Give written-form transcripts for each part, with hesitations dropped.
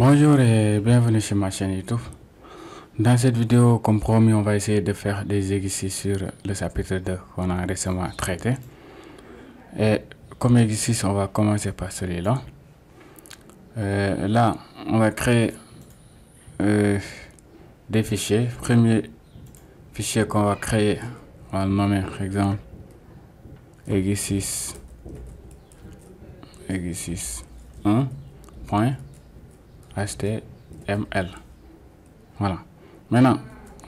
Bonjour et bienvenue sur ma chaîne YouTube. Dans cette vidéo, comme promis, on va essayer de faire des exercices sur le chapitre 2 qu'on a récemment traité. Et comme exercice, on va commencer par celui-là. Là, on va créer des fichiers. Premier fichier qu'on va créer, on va le nommer par exemple exercice 1.html. Voilà. Maintenant,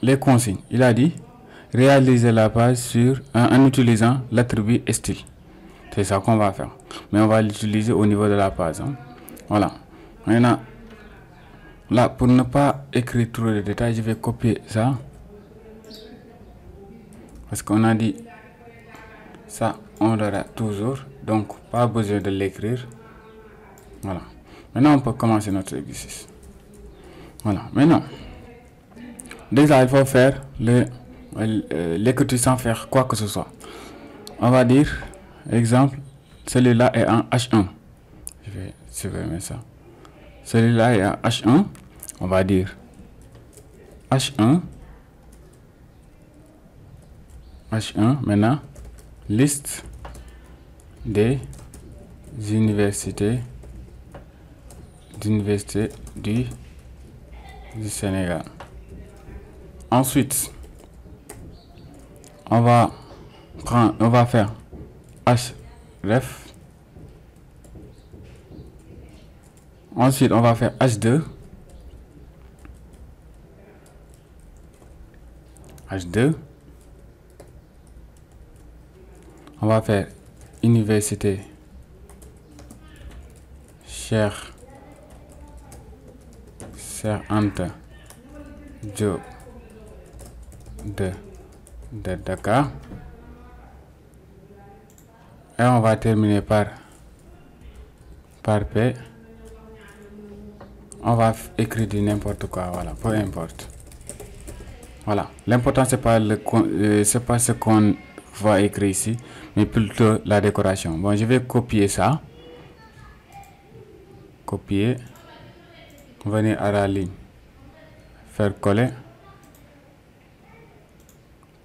les consignes. Il a dit réaliser la page en utilisant l'attribut style. C'est ça qu'on va faire. Mais on va l'utiliser au niveau de la page. Voilà. Maintenant, là, pour ne pas écrire trop de détails, je vais copier ça. Parce qu'on a dit ça, on l'aura toujours. Donc, pas besoin de l'écrire. Voilà. Maintenant, on peut commencer notre exercice. Voilà. Maintenant, déjà, il faut faire l'écriture sans faire quoi que ce soit. On va dire, exemple, celui-là est en H1. Je vais supprimer ça. Celui-là est en H1. On va dire H1. Maintenant, liste des universités du Sénégal. Ensuite, on va faire href. Ensuite, on va faire h2. On va faire université Cheikh Anta Diop de Dakar. Et on va terminer par P. On va écrire du n'importe quoi, voilà, peu importe. Voilà, l'important c'est pas ce qu'on va écrire ici, mais plutôt la décoration. Bon, je vais copier ça. Copier. Venir à la ligne. Faire coller.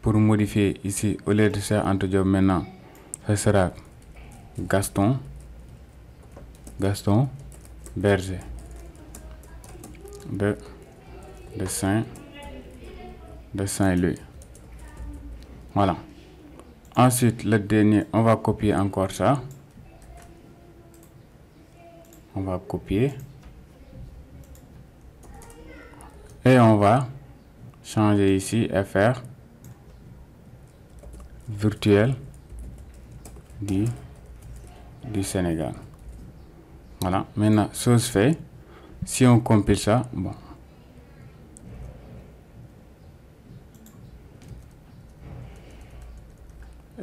Pour modifier ici, au lieu de Cheikh Anta Diop maintenant, ce sera Gaston Berger de Saint-Louis. Voilà. Ensuite, le dernier, on va copier encore ça. On va copier. Et on va changer ici FR virtuel du Sénégal. Voilà. Maintenant, chose fait, si on compile ça, bon.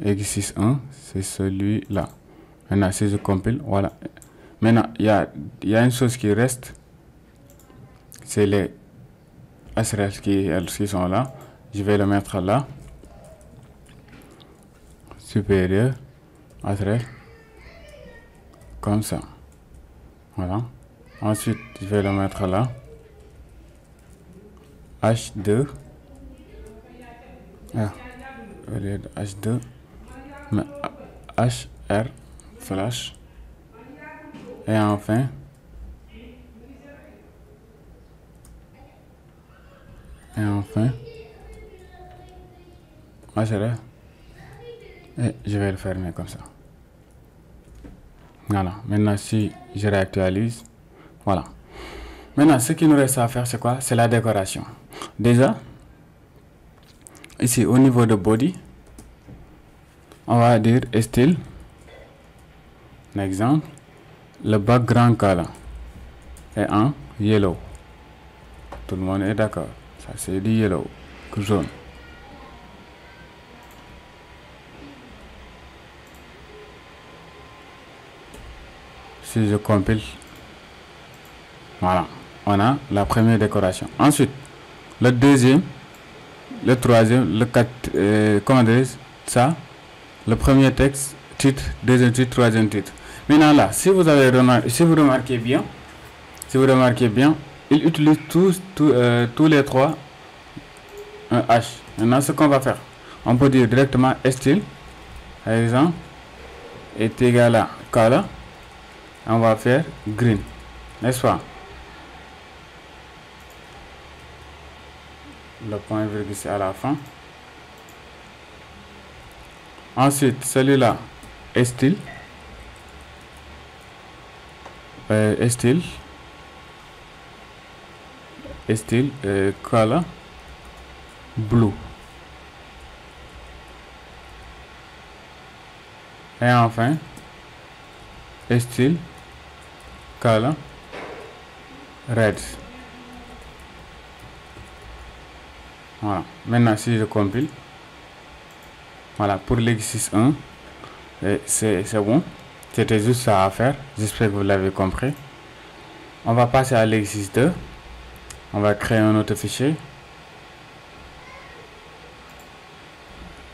Exercice 1, c'est celui-là. Maintenant, si je compile, voilà. Maintenant, il y a une chose qui reste, c'est les href qui sont là. Je vais le mettre là. Supérieur, href, comme ça. Voilà. Ensuite, je vais le mettre là. H2. Au lieu de H2. Mais HR flash. Et enfin, href. Et je vais le fermer comme ça. Voilà. Maintenant, si je réactualise, voilà. Maintenant, ce qui nous reste à faire, c'est quoi? C'est la décoration. Déjà, ici, au niveau de body, on va dire style. Exemple, le background color est en yellow. Tout le monde est d'accord. Ça, c'est du yellow, jaune. Si je compile, voilà, on a la première décoration. Ensuite, le deuxième, le troisième, le quatrième, comment dire ça? Le premier texte, titre, deuxième titre, troisième titre. Maintenant là, si vous remarquez bien, Si vous remarquez bien, ils utilisent tous les trois un H. Maintenant, ce qu'on va faire, on peut dire directement style, par exemple, est égal à color. On va faire green, n'est-ce pas? Le point virgule c'est à la fin. Ensuite, celui-là est style. Style color blue. Et enfin, style color red. Voilà. Maintenant, si je compile, voilà, pour l'exercice 1, c'est bon. C'était juste ça à faire. J'espère que vous l'avez compris. On va passer à l'exercice 2. On va créer un autre fichier.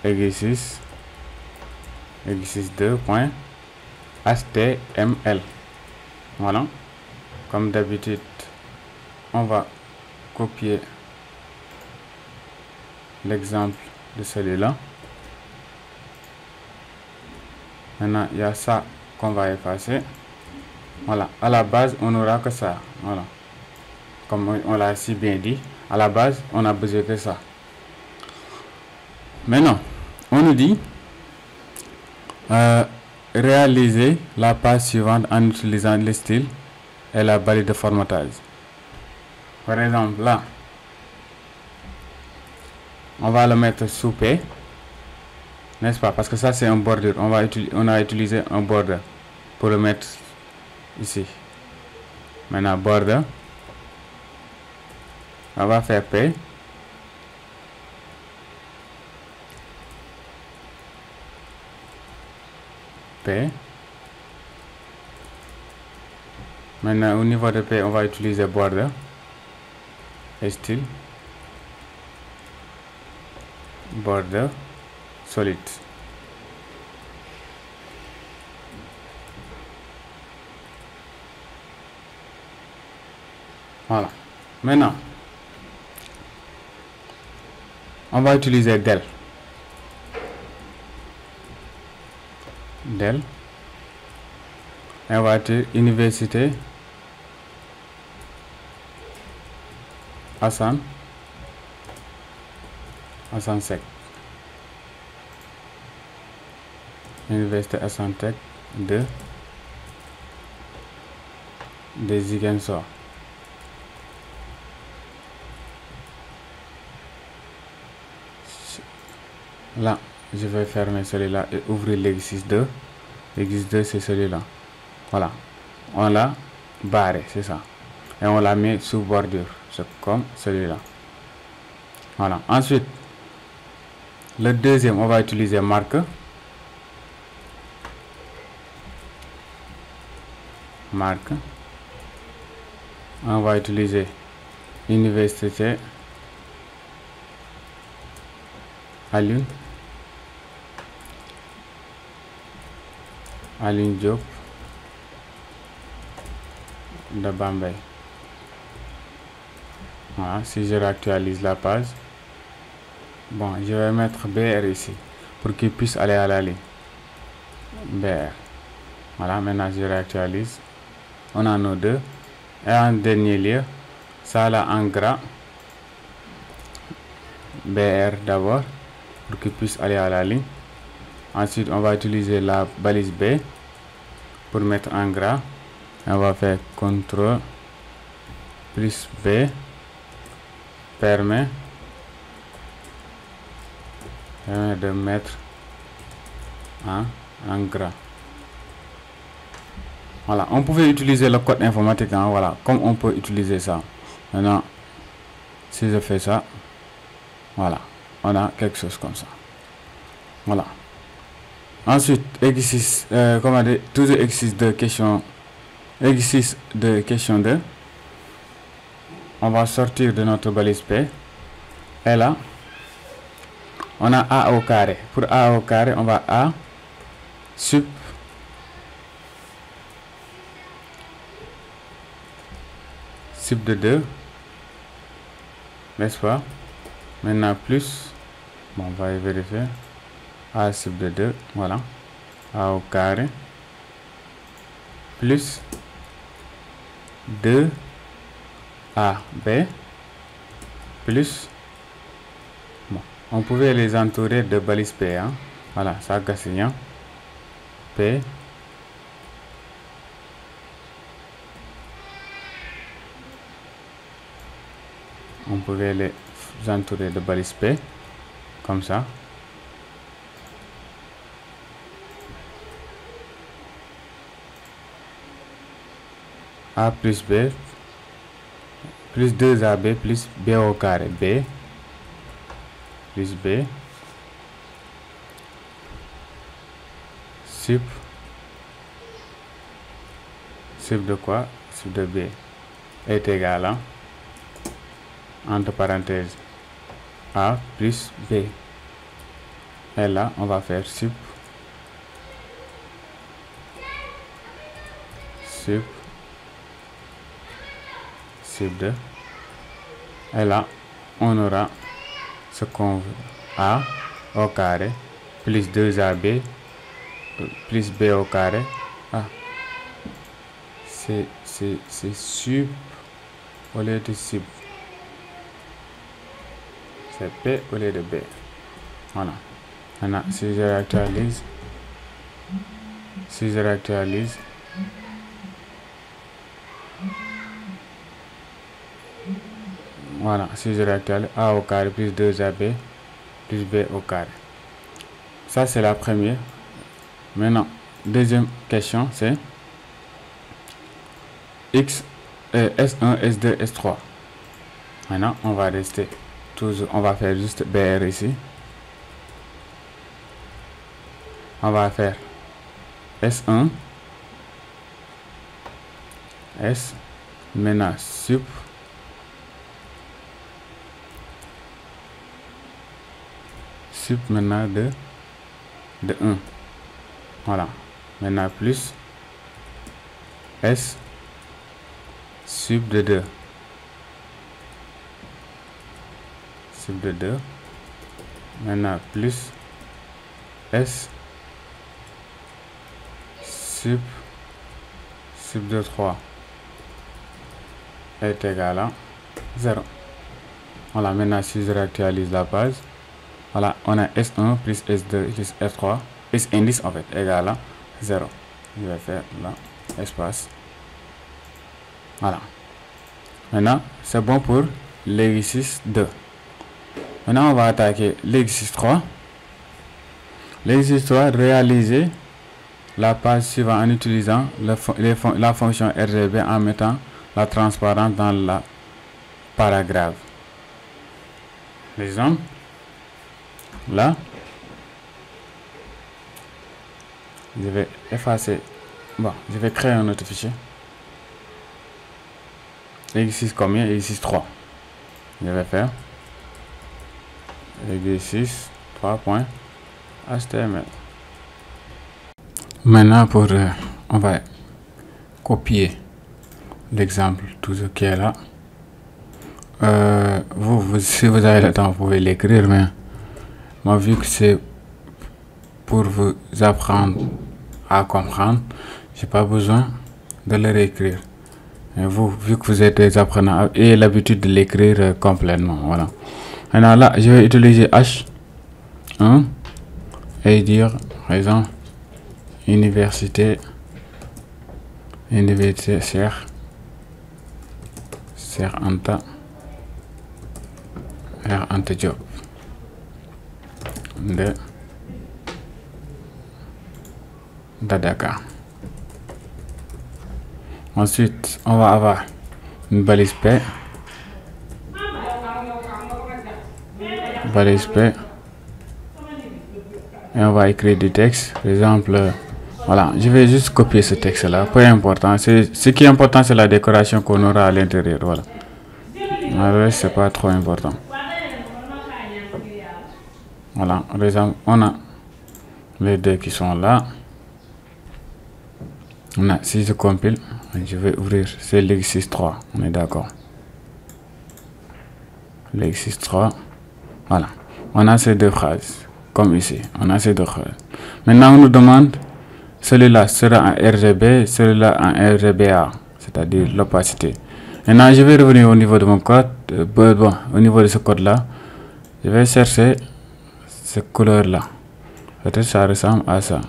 Exercice 2.html. Voilà. Comme d'habitude, on va copier l'exemple de celui-là. Maintenant, il y a ça qu'on va effacer. Voilà. À la base, on n'aura que ça. Voilà. Comme on l'a si bien dit, à la base, on a besoin de ça. Maintenant, on nous dit réaliser la page suivante en utilisant le style et la balise de formatage. Par exemple, là, on va le mettre sous P, n'est-ce pas? Parce que ça, c'est un border. On a utilisé un border pour le mettre ici. Maintenant, border. On va faire P. P. Maintenant, au niveau de P, on va utiliser border et style. Border solid. Voilà. Maintenant, on va utiliser del. Et on va dire université Assane Seck. Université Assane Seck de Ziguinchor. Là, je vais fermer celui-là et ouvrir l'exercice 2. L'exercice 2, c'est celui-là. Voilà. On l'a barré, c'est ça. Et on l'a mis sous bordure. C'est comme celui-là. Voilà. Ensuite, le deuxième, on va utiliser marque. Marque. On va utiliser université Alioune Diop de Bambey. Voilà, si je réactualise la page, bon, je vais mettre BR ici pour qu'il puisse aller à la ligne. BR. Voilà, maintenant je réactualise. On a nos deux. Et en dernier lieu, ça là en gras. BR d'abord pour qu'il puisse aller à la ligne. Ensuite, on va utiliser la balise B pour mettre en gras. On va faire CTRL plus B permet de mettre en gras. Voilà, on pouvait utiliser le code informatique, hein, voilà, comme on peut utiliser ça. Maintenant, si je fais ça, voilà, on a quelque chose comme ça. Voilà. Ensuite, exercice, comment dire, toujours exercice de question 2. On va sortir de notre balise P. Et là, on a A au carré. Pour A au carré, on va A sub sub de 2, n'est-ce pas? Maintenant plus, bon, on va y vérifier, a sub de 2, voilà, a au carré, plus 2 AB, plus, bon, on pouvait les entourer de balises P, hein? Voilà, ça gagne, P, on pouvait les entourer de balises P, comme ça. A plus B, plus 2AB plus B au carré, B, plus B, sub de quoi? Sub de B est égal à, entre parenthèses, A plus B. Et là, on va faire sub de, et là on aura ce qu'on veut, A au carré plus 2AB plus B au carré. Ah, c'est sub au lieu de sub, c'est P au lieu de B. Voilà. Maintenant si je réactualise, voilà, si je réactualise, A au carré plus 2AB plus B au carré. Ça, c'est la première. Maintenant, deuxième question, c'est X, S1, S2, S3. Maintenant, on va rester toujours, on va faire juste BR ici. On va faire S1, S, maintenant sub, maintenant de 1. Voilà. Maintenant plus S sub de 2. Sub de 2. Maintenant plus S sub de 3 est égal à 0. Voilà. Maintenant si je réactualise la base, voilà, on a S1 plus S2 plus S3, S indice en fait, égal à 0. Je vais faire là, espace. Voilà. Maintenant, c'est bon pour l'exercice 2. Maintenant, on va attaquer l'exercice 3. L'exercice 3, réaliser la page suivante en utilisant la fonction RGB en mettant la transparence dans la paragraphe. L'exemple. Là, je vais effacer, bon, je vais créer un autre fichier. Exercice combien? Exercice 3. Je vais faire exercice 3.html. Maintenant, on va copier l'exemple, tout ce qui est là. Si vous avez le temps, vous pouvez l'écrire, mais moi, vu que c'est pour vous apprendre à comprendre, j'ai pas besoin de le réécrire. Et vous, vu que vous êtes des apprenants, ayez l'habitude de l'écrire complètement. Voilà. Maintenant là, je vais utiliser H1 et dire, par exemple, université Cheikh Anta Diop de Dakar. Ensuite, on va avoir une balise P. Et on va écrire du texte. Par exemple, voilà, je vais juste copier ce texte là, peu important. Ce qui est important, c'est la décoration qu'on aura à l'intérieur. Voilà. Alors, c'est pas trop important. Voilà, par exemple, on a les deux qui sont là. On a, si je compile, je vais ouvrir, c'est l'exercice 3, on est d'accord. l'exercice 3. Voilà. On a ces deux phrases. Comme ici. On a ces deux phrases. Maintenant, on nous demande celui-là sera en RGB, celui-là en RGBA, c'est-à-dire l'opacité. Maintenant, je vais revenir au niveau de mon code. Au niveau de ce code-là, je vais chercher cette couleur-là. Peut-être ça ressemble à ça.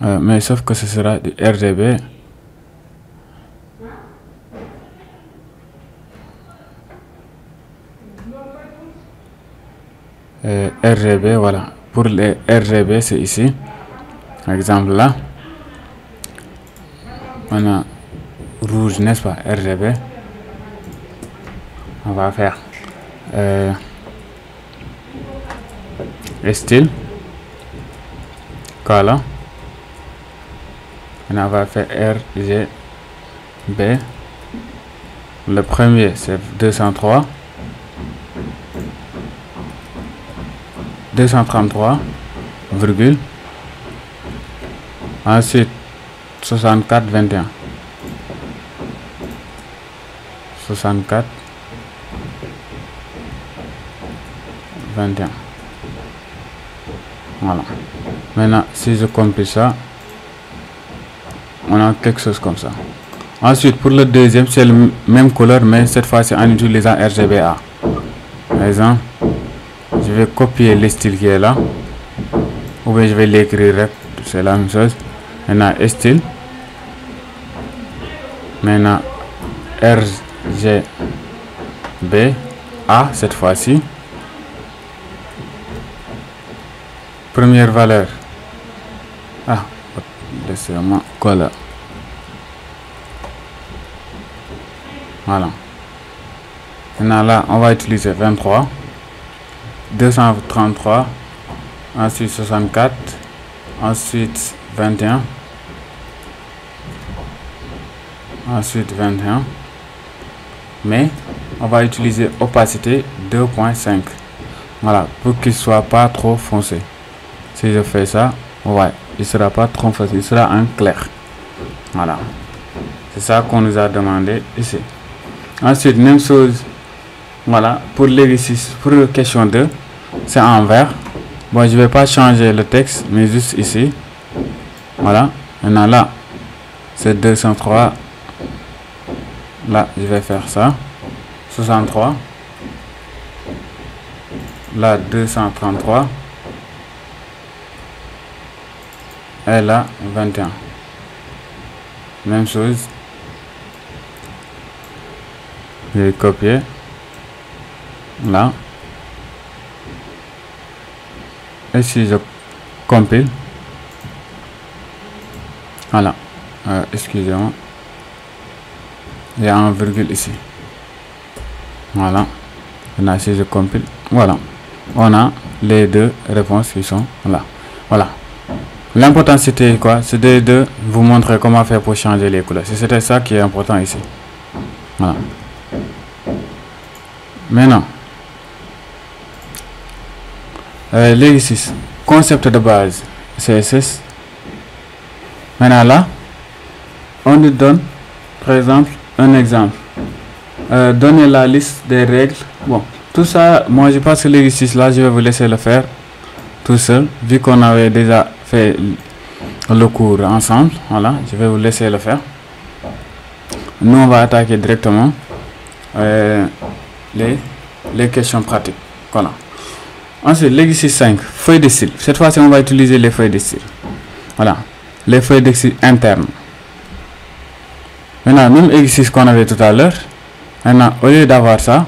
Mais sauf que ce sera du RGB. RGB, voilà. Pour les RGB, c'est ici. Par exemple là, on a rouge, n'est-ce pas? RGB. On va faire style, color. On va faire RGB. Le premier c'est 203, 233, virgule. Ensuite 64 21, 64 21. Voilà. Maintenant, si je compile ça, on a quelque chose comme ça. Ensuite, pour le deuxième, c'est le même couleur, mais cette fois-ci en utilisant RGBA. Par exemple, je vais copier le style qui est là, ou bien je vais l'écrire, c'est la même chose. Maintenant, style. Maintenant, RGBA, cette fois-ci. Première valeur. Ah, laissez-moi coller. Voilà. Maintenant, là, on va utiliser 23, 233, ensuite 64, ensuite 21, ensuite 21, mais on va utiliser opacité 2.5. Voilà, pour qu'il soit pas trop foncé. Si je fais ça, ouais, il sera pas trop foncé, il sera en clair. Voilà, c'est ça qu'on nous a demandé ici. Ensuite, même chose. Voilà, pour l'exercice, pour la question 2, c'est en vert. Bon, je vais pas changer le texte, mais juste ici. Voilà, maintenant là, c'est 203. Là, je vais faire ça. 63. Là, 233. Et là, 21. Même chose. Je vais copier. Là. Et si je compile. Voilà. Excusez-moi. Il y a un virgule ici. Voilà. Maintenant, si je compile. Voilà. On a les deux réponses qui sont là. Voilà. L'important c'était quoi? C'était de vous montrer comment faire pour changer les couleurs. C'était ça qui est important ici. Voilà. Maintenant, l'exercice concept de base CSS. Maintenant là, on nous donne par exemple un exemple. Donner la liste des règles. Bon, tout ça, moi je pense que l'exercice là, je vais vous laisser le faire tout seul, vu qu'on avait déjà fait le cours ensemble. Voilà, je vais vous laisser le faire. Nous on va attaquer directement les questions pratiques. Voilà. Ensuite, l'exercice 5, feuille de style. Cette fois-ci, on va utiliser les feuilles de style. Voilà, les feuilles de style internes. Maintenant, même exercice qu'on avait tout à l'heure. Maintenant, au lieu d'avoir ça,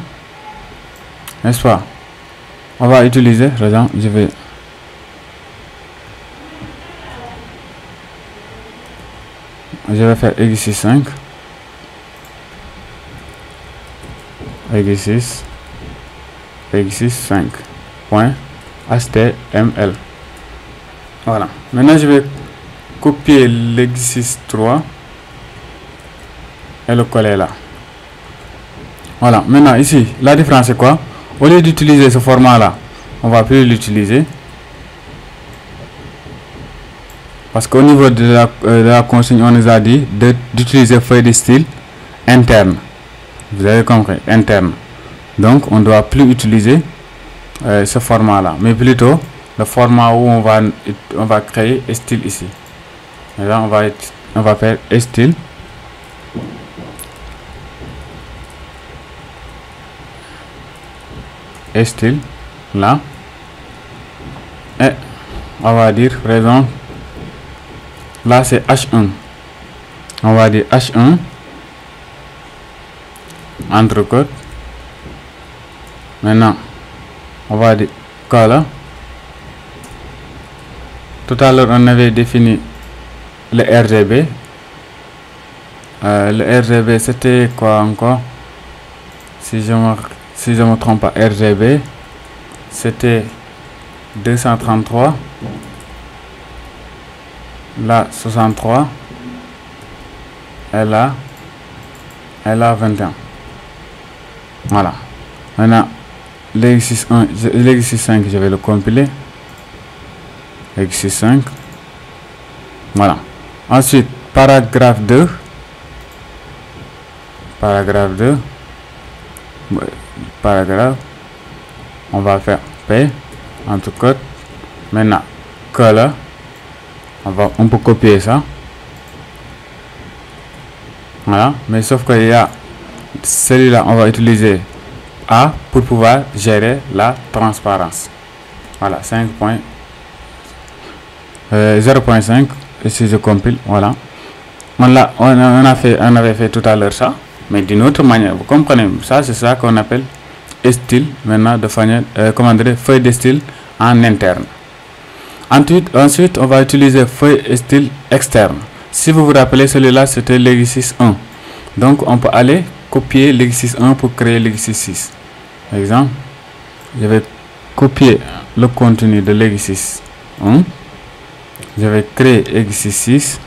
n'est-ce pas, on va utiliser, par exemple, je vais faire exercice 5. Exercice 5. .html. Voilà. Maintenant, je vais copier l'exercice 3 et le coller là. Voilà. Maintenant, ici, la différence c'est quoi? Au lieu d'utiliser ce format là, on va plus l'utiliser. Parce qu'au niveau de la consigne, on nous a dit d'utiliser feuille de style interne. Vous avez compris, interne. Donc on ne doit plus utiliser ce format là, mais plutôt le format où on va créer style ici. Et là on va faire style là, et on va dire par exemple là c'est H1, on va dire H1 entre côtes. Maintenant on va dire color. Tout à l'heure on avait défini le RGB. Le RGB c'était quoi encore, si je me trompe pas, RGB c'était 233, là 63, et là 21. Voilà. Maintenant l'exercice 5 je vais le compiler. Exercice 5. Voilà. Ensuite paragraphe 2. Paragraphe, on va faire P entre côtes. Maintenant color, on peut copier ça. Voilà, mais sauf qu'il y a celui-là, on va utiliser A pour pouvoir gérer la transparence. Voilà, 0.5. et si je compile, voilà. On avait fait tout à l'heure ça, mais d'une autre manière. Vous comprenez, ça c'est ça qu'on appelle style. Maintenant de manière, feuille de style en interne. Ensuite on va utiliser feuille de style externe. Si vous vous rappelez, celui-là c'était l'exercice 1. Donc on peut aller copier l'exercice 1 pour créer l'exercice 6. Par exemple, je vais copier le contenu de l'exercice 1. Je vais créer exercice 6.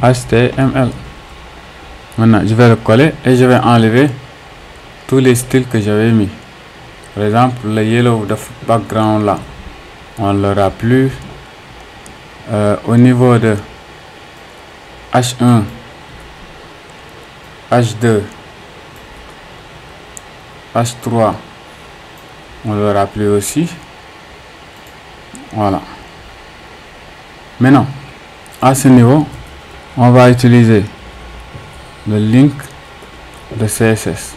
HTML. Maintenant je vais le coller et je vais enlever tous les styles que j'avais mis. Par exemple le yellow de background là, on l'aura plus. Au niveau de H1, H2, H3, on l'aura plus aussi. Voilà. Maintenant à ce niveau on va utiliser le link de CSS.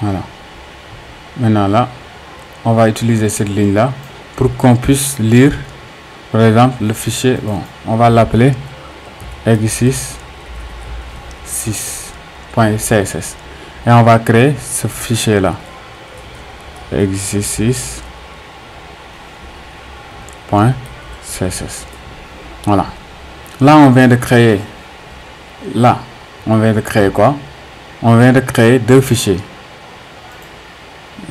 Voilà. Maintenant là on va utiliser cette ligne là pour qu'on puisse lire par exemple le fichier. Bon, on va l'appeler exercice 6.css et on va créer ce fichier là, exercice 6.css. voilà. Là on vient de créer quoi? On vient de créer deux fichiers.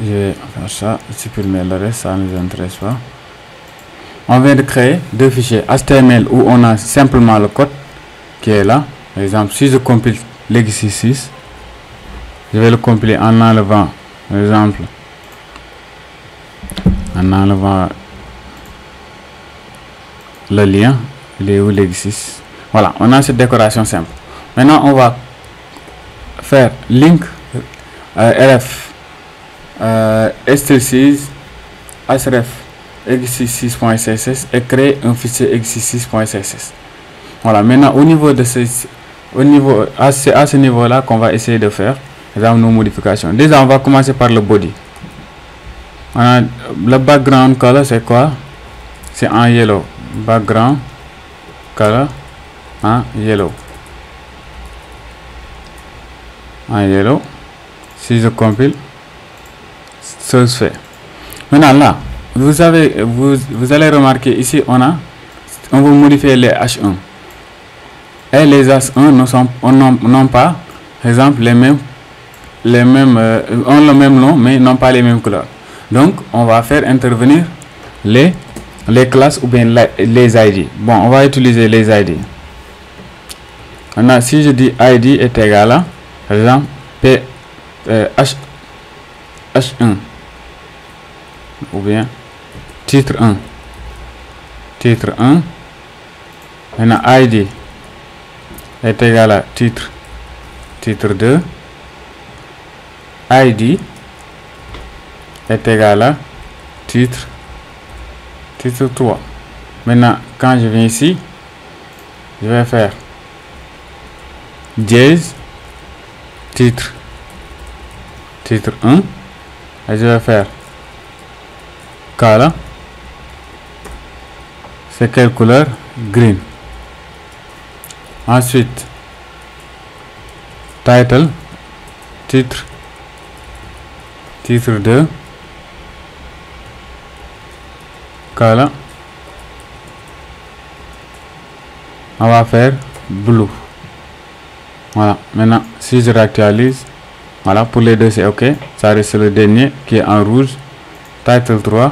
Je vais faire ça, supprimer le reste, ça ne nous intéresse pas. On vient de créer deux fichiers HTML où on a simplement le code qui est là. Par exemple, si je compile l'exercice 6, je vais le compiler en enlevant, par exemple, le lien, il est où l'exercice. Voilà, on a cette décoration simple. Maintenant, on va faire link rf style6 href exercice 6.css et créer un fichier exercice 6.css. Voilà, maintenant au niveau de à ce niveau là qu'on va essayer de faire nos modifications. Déjà on va commencer par le body. On a le background color, c'est quoi? C'est en yellow. Background color en yellow. Si je compile, ça se fait. Maintenant là vous allez remarquer ici on va modifier les H1 et les H1 n'ont pas, par exemple, ont le même nom mais n'ont pas les mêmes couleurs. Donc on va faire intervenir les classes ou bien les ID. Bon, on va utiliser les ID. Maintenant, si je dis ID est égal à, par exemple, H1 ou bien titre 1. Titre 1. Maintenant, ID est égal à titre 2. ID est égal à titre 3. Maintenant, quand je viens ici, je vais faire dièse titre 1 et je vais faire color. C'est quelle couleur? Green. Ensuite, title titre 2 color, on va faire blue. Voilà, maintenant si je réactualise, voilà, pour les deux c'est ok, ça reste le dernier qui est en rouge. Title 3,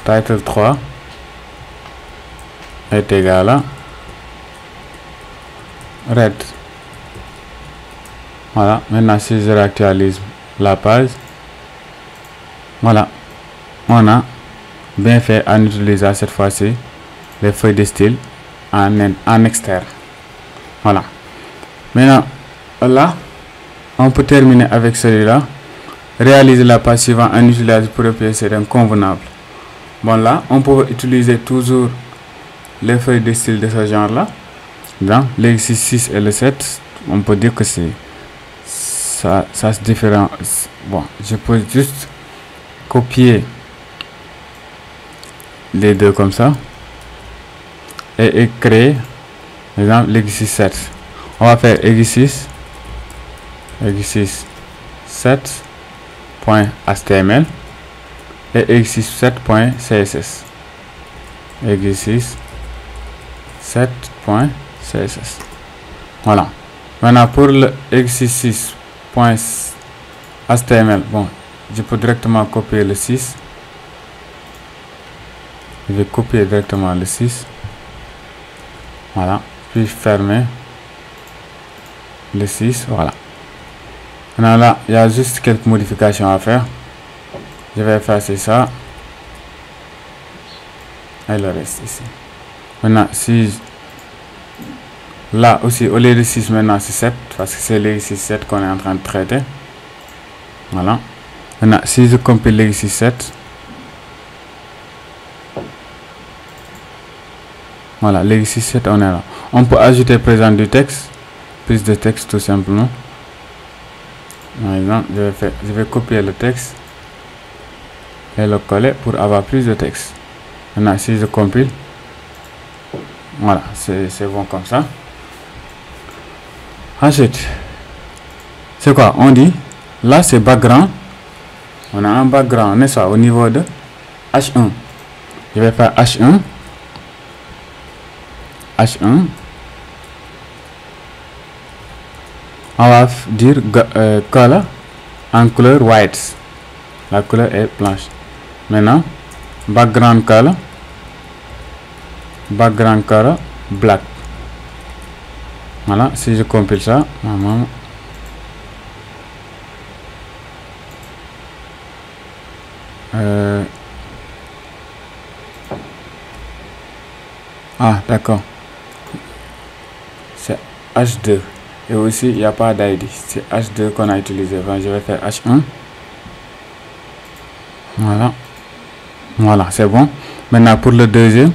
title 3 est égal à red. Voilà, maintenant si je réactualise la page, voilà, on a bien fait en utilisant cette fois-ci les feuilles de style en externe. Voilà, maintenant là on peut terminer avec celui-là. Réaliser la page suivante en utilisant pour c'est convenable. Bon, là on peut utiliser toujours les feuilles de style de ce genre là. Dans l'exercice 6 et le 7, on peut dire que c'est ça se différent. Bon, je peux juste copier les deux comme ça et créer, par exemple, l'exercice 7. On va faire exercice 7.html et exercice 7.css. Exercice 7.css. Voilà. Maintenant pour l'exercice 6.html, bon, je peux directement copier le 6. Je vais copier directement le 6. Voilà. Puis fermer le 6. Voilà. Maintenant là, il y a juste quelques modifications à faire. Je vais effacer ça. Et le reste ici. Maintenant, si là aussi, au lieu de 6, maintenant c'est 7. Parce que c'est l'exercice 7 qu'on est en train de traiter. Voilà. Maintenant, si je compile l'exercice 7. Voilà, l'exercice 7, on est là. On peut ajouter présent du texte. Plus de texte tout simplement. Par exemple, je vais copier le texte et le coller pour avoir plus de texte. Maintenant, si je compile, voilà, c'est bon comme ça. Ensuite, c'est quoi? On dit, là c'est background. On a un background, n'est-ce pas, au niveau de H1. Je vais faire H1. On va dire color en couleur white. La couleur est blanche. Maintenant, background color black. Voilà, si je compile ça, normalement, ah d'accord, c'est H2 et aussi il n'y a pas d'ID, c'est H2 qu'on a utilisé. Enfin, je vais faire H1. Voilà, c'est bon. Maintenant pour le deuxième,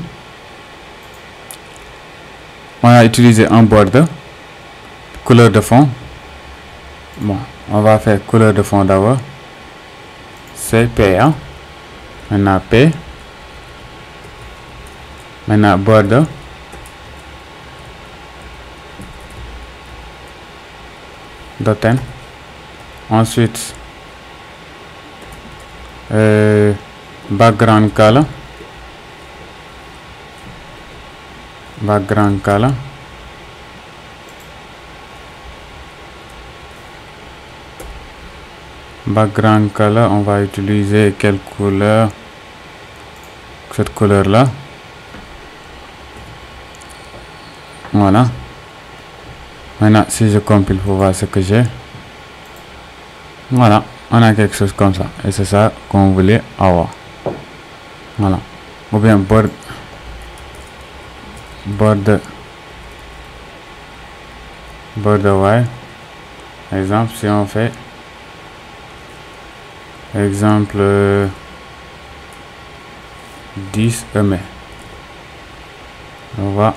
on a utilisé un border, couleur de fond. Bon, on va faire couleur de fond d'abord, c'est PA. Maintenant P. Maintenant border. Doten. Ensuite background color. Background color, on va utiliser quelle couleur? Cette couleur là. Voilà. Maintenant, si je compile pour voir ce que j'ai, voilà, on a quelque chose comme ça. Et c'est ça qu'on voulait avoir. Voilà. Ou bien border wire. Exemple, si on fait exemple 10 mm, on va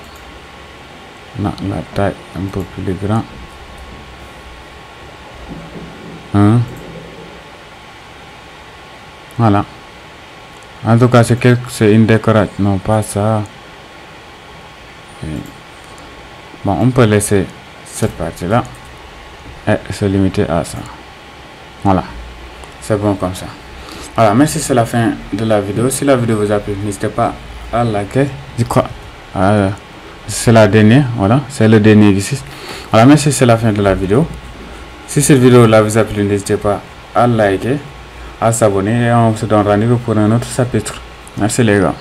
la taille un peu plus grand. Voilà. En tout cas, c'est une décoration, non pas ça. Bon, on peut laisser cette partie là et se limiter à ça. Voilà, c'est bon comme ça. Voilà, merci, c'est la fin de la vidéo. Si la vidéo vous a plu, n'hésitez pas à liker. Je crois c'est la dernière, voilà, c'est le dernier ici. Voilà, merci, c'est la fin de la vidéo. Si cette vidéo là vous a plu, n'hésitez pas à liker, à s'abonner, et on se donne rendez-vous pour un autre chapitre. Merci les gars.